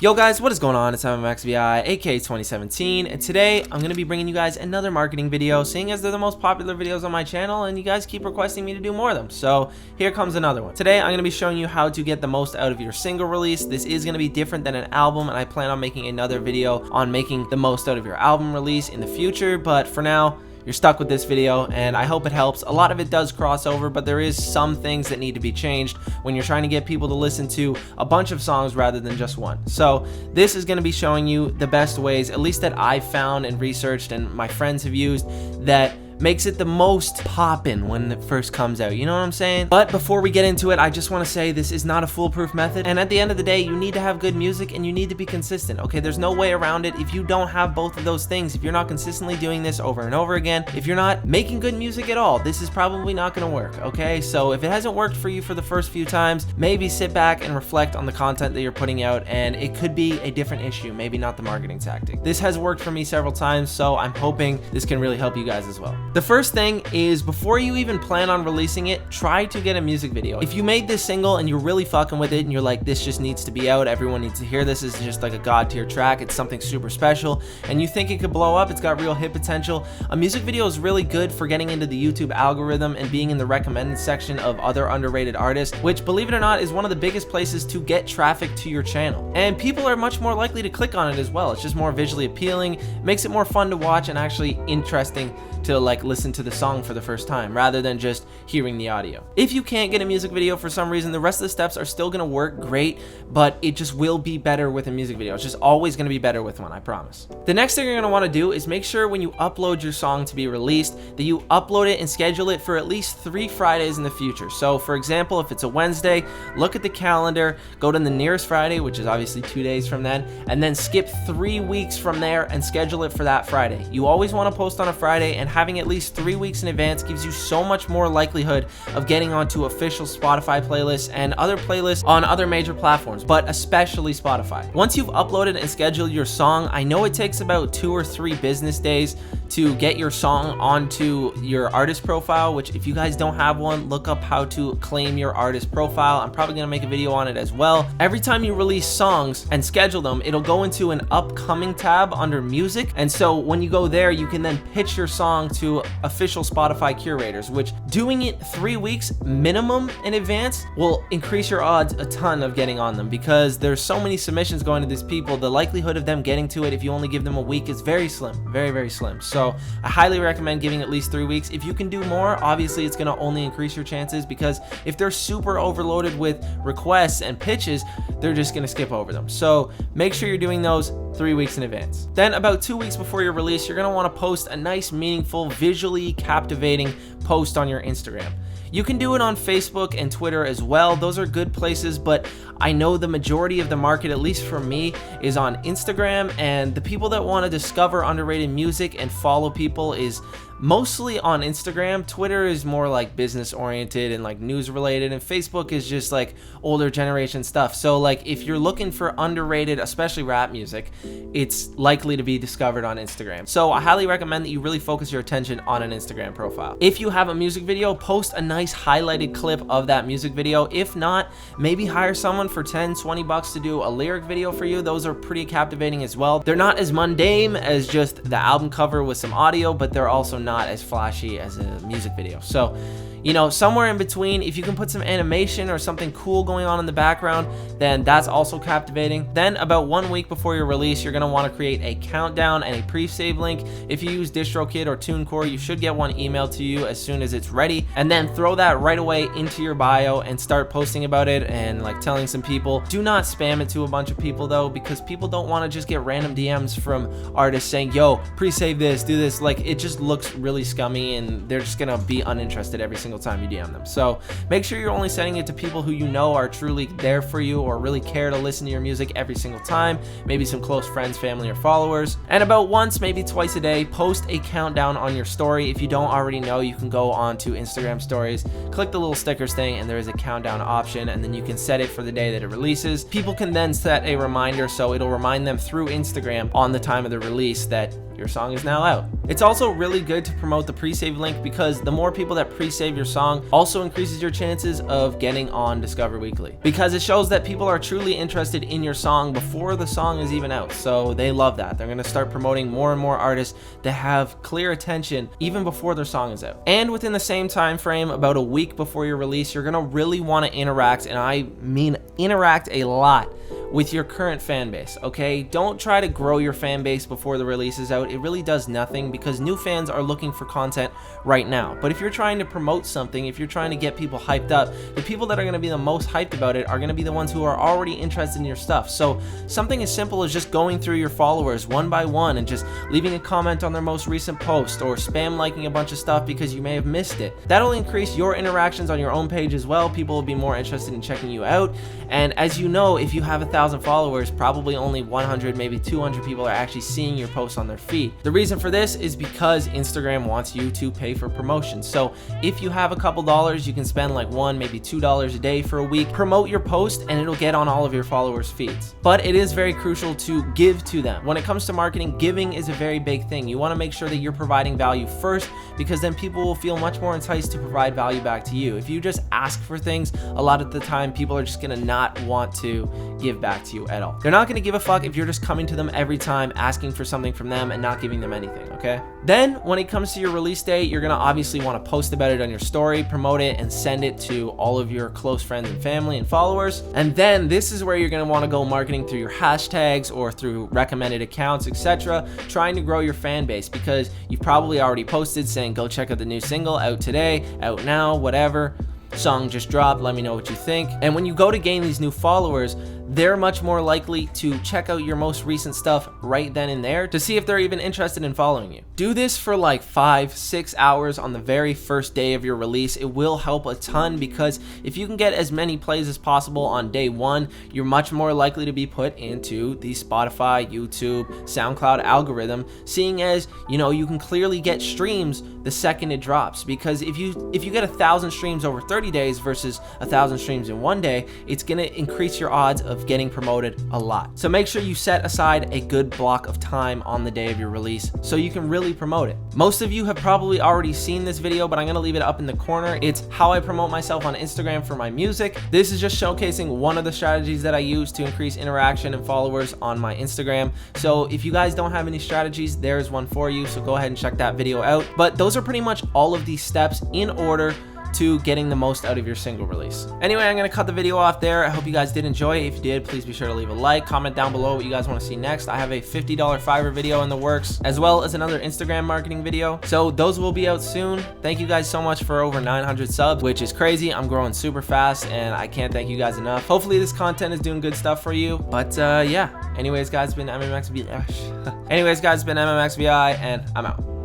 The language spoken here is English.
Yo guys, what is going on? It's MMXVI, aka 2017, and today I'm going to be bringing you guys another marketing video, seeing as they're the most popular videos on my channel and you guys keep requesting me to do more of them. So here comes another one. Today I'm going to be showing you how to get the most out of your single release. This is going to be different than an album, and I plan on making another video on making the most out of your album release in the future, but for now, you're stuck with this video and I hope it helps. A lot of it does cross over, but there is some things that need to be changed when you're trying to get people to listen to a bunch of songs rather than just one. So this is going to be showing you the best ways, at least that I've found and researched and my friends have used, that makes it the most poppin' when it first comes out, you know what I'm saying? But before we get into it, I just want to say this is not a foolproof method, and at the end of the day, you need to have good music and you need to be consistent, okay? There's no way around it. If you don't have both of those things, if you're not consistently doing this over and over again, if you're not making good music at all, this is probably not going to work, okay? So if it hasn't worked for you for the first few times, maybe sit back and reflect on the content that you're putting out, and it could be a different issue, maybe not the marketing tactic. This has worked for me several times, so I'm hoping this can really help you guys as well. The first thing is, before you even plan on releasing it, try to get a music video. If you made this single and you're really fucking with it and you're like, this just needs to be out, everyone needs to hear this, is just like a god tier track, it's something super special, and you think it could blow up, it's got real hit potential, a music video is really good for getting into the YouTube algorithm and being in the recommended section of other underrated artists, which, believe it or not, is one of the biggest places to get traffic to your channel. And people are much more likely to click on it as well. It's just more visually appealing, makes it more fun to watch and actually interesting to like listen to the song for the first time rather than just hearing the audio. If you can't get a music video for some reason, the rest of the steps are still going to work great, but it just will be better with a music video. It's just always going to be better with one, I promise. The next thing you're going to want to do is make sure when you upload your song to be released that you upload it and schedule it for at least 3 Fridays in the future. So for example, if it's a Wednesday, look at the calendar, go to the nearest Friday, which is obviously 2 days from then, and then skip 3 weeks from there and schedule it for that Friday. You always want to post on a Friday, and having at least 3 weeks in advance gives you so much more likelihood of getting onto official Spotify playlists and other playlists on other major platforms, but especially Spotify. Once you've uploaded and scheduled your song, I know it takes about 2 or 3 business days to get your song onto your artist profile, which if you guys don't have one, look up how to claim your artist profile. I'm probably gonna make a video on it as well. Every time you release songs and schedule them, it'll go into an upcoming tab under music, and so when you go there, you can then pitch your song to official Spotify curators, which doing it 3 weeks minimum in advance will increase your odds a ton of getting on them, because there's so many submissions going to these people. The likelihood of them getting to it if you only give them a week is very slim, very slim. So I highly recommend giving at least 3 weeks. If you can do more, obviously it's going to only increase your chances, because if they're super overloaded with requests and pitches, they're just going to skip over them. So make sure you're doing those 3 weeks in advance. Then about 2 weeks before your release, you're going to want to post a nice, meaningful, visually captivating post on your Instagram. You can do it on Facebook and Twitter as well. Those are good places, but I know the majority of the market, at least for me, is on Instagram, and the people that want to discover underrated music and follow people is mostly on Instagram. Twitter is more like business oriented and like news related, and Facebook is just like older generation stuff. So like if you're looking for underrated, especially rap music, it's likely to be discovered on Instagram. So I highly recommend that you really focus your attention on an Instagram profile. If you have a music video, post a nice highlighted clip of that music video. If not, maybe hire someone for 10-20 bucks to do a lyric video for you. Those are pretty captivating as well. They're not as mundane as just the album cover with some audio, but they're also not as flashy as a music video. So, you know, somewhere in between, if you can put some animation or something cool going on in the background, then that's also captivating. Then about 1 week before your release, you're going to want to create a countdown and a pre-save link. If you use DistroKid or TuneCore, you should get one emailed to you as soon as it's ready, and then throw that right away into your bio and start posting about it and like telling some people. Do not spam it to a bunch of people though, because people don't want to just get random DMs from artists saying, yo, pre-save this, do this. Like, it just looks really scummy and they're just gonna be uninterested every single time you DM them. So make sure you're only sending it to people who you know are truly there for you or really care to listen to your music every single time, maybe some close friends, family, or followers. And about once, maybe twice a day, post a countdown on your story. If you don't already know, you can go on to Instagram stories, click the little stickers thing, and there is a countdown option, and then you can set it for the day that it releases. People can then set a reminder, so it'll remind them through Instagram on the time of the release that your song is now out. It's also really good to promote the pre-save link because the more people that pre-save your song also increases your chances of getting on Discover Weekly, because it shows that people are truly interested in your song before the song is even out. So they love that. They're going to start promoting more and more artists that have clear attention even before their song is out. And within the same time frame, about a week before your release, you're going to really want to interact, and I mean interact a lot, with your current fan base. Okay, don't try to grow your fan base before the release is out. It really does nothing, because new fans are looking for content right now. But if you're trying to promote something, if you're trying to get people hyped up, the people that are going to be the most hyped about it are going to be the ones who are already interested in your stuff. So something as simple as just going through your followers one by one and just leaving a comment on their most recent post, or spam liking a bunch of stuff because you may have missed it. That'll increase your interactions on your own page as well. People will be more interested in checking you out. And as you know, if you have 1,000 followers, probably only 100, maybe 200 people are actually seeing your posts on their feed. The reason for this is because Instagram wants you to pay for promotion. So if you have a couple dollars, you can spend like $1, maybe $2 a day for a week, promote your post, and it'll get on all of your followers' feeds. But it is very crucial to give to them. When it comes to marketing, giving is a very big thing. You want to make sure that you're providing value first, because then people will feel much more enticed to provide value back to you. If you just ask for things, a lot of the time people are just going to not want to give back to you at all. They're not going to give a fuck if you're just coming to them every time asking for something from them and not giving them anything, okay? Then when it comes to your release date, you're going to obviously want to post about it on your story, promote it, and send it to all of your close friends and family and followers. And then this is where you're going to want to go marketing through your hashtags or through recommended accounts, etc., trying to grow your fan base, because you've probably already posted saying, go check out the new single, out today, out now, whatever. Song just dropped, let me know what you think. And when you go to gain these new followers, they're much more likely to check out your most recent stuff right then and there to see if they're even interested in following you. Do this for like 5-6 hours on the very first day of your release. It will help a ton, because if you can get as many plays as possible on day one, you're much more likely to be put into the Spotify, YouTube, SoundCloud algorithm, seeing as, you know, you can clearly get streams the second it drops. Because if you get 1,000 streams over 30 days versus 1,000 streams in one day, it's going to increase your odds of getting promoted a lot. So make sure you set aside a good block of time on the day of your release so you can really promote it. Most of you have probably already seen this video, but I'm going to leave it up in the corner. It's how I promote myself on Instagram for my music. This is just showcasing one of the strategies that I use to increase interaction and followers on my Instagram. So if you guys don't have any strategies, there's one for you. So go ahead and check that video out. But those are pretty much all of these steps in order to getting the most out of your single release. Anyway, I'm gonna cut the video off there. I hope you guys did enjoy it. If you did, please be sure to leave a like, comment down below what you guys want to see next. I have a $50 Fiverr video in the works, as well as another Instagram marketing video. So those will be out soon. Thank you guys so much for over 900 subs, which is crazy. I'm growing super fast and I can't thank you guys enough. Hopefully this content is doing good stuff for you. But yeah, anyways guys, it's been MMXVI and I'm out.